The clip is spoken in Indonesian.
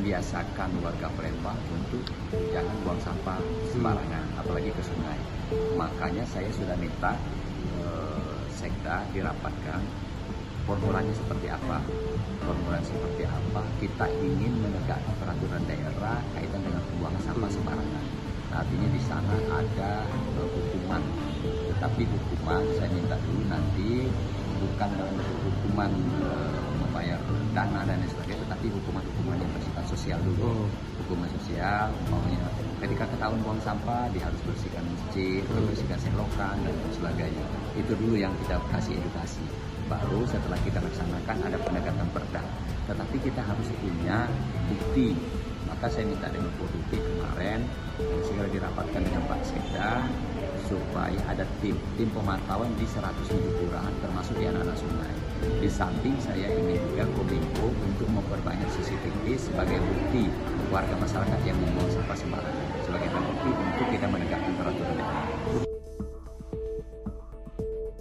membiasakan warga Palembang untuk jangan buang sampah sembarangan, apalagi ke sungai. Makanya saya sudah minta Sekda dirapatkan formulanya seperti apa. Kita ingin menegakkan peraturan daerah kaitan dengan pembuangan sampah sembarangan. Nah, artinya di sana ada hukuman, tetapi hukuman saya minta dulu nanti bukan hukuman membayar dana dan lain sebagainya, tetapi hukuman yang bersifat sosial dulu. Hukuman sosial, maunya ketika ketahuan buang sampah, dia harus bersihkan masjid, bersihkan selokan dan sebagainya. Itu dulu yang kita kasih edukasi. Baru setelah kita laksanakan ada penegakan perda. Tetapi kita harus punya bukti. Maka saya minta dengan bukti kemarin segera dirapatkan dengan Pak Sekda supaya ada tim pemantauan di 107 kelurahan termasuk di anak-anak sungai. Di samping saya ingin juga Kominfo untuk memperbanyak CCTV sebagai bukti warga masyarakat yang membuang sampah sembarangan, sebagai bukti untuk kita menegakkan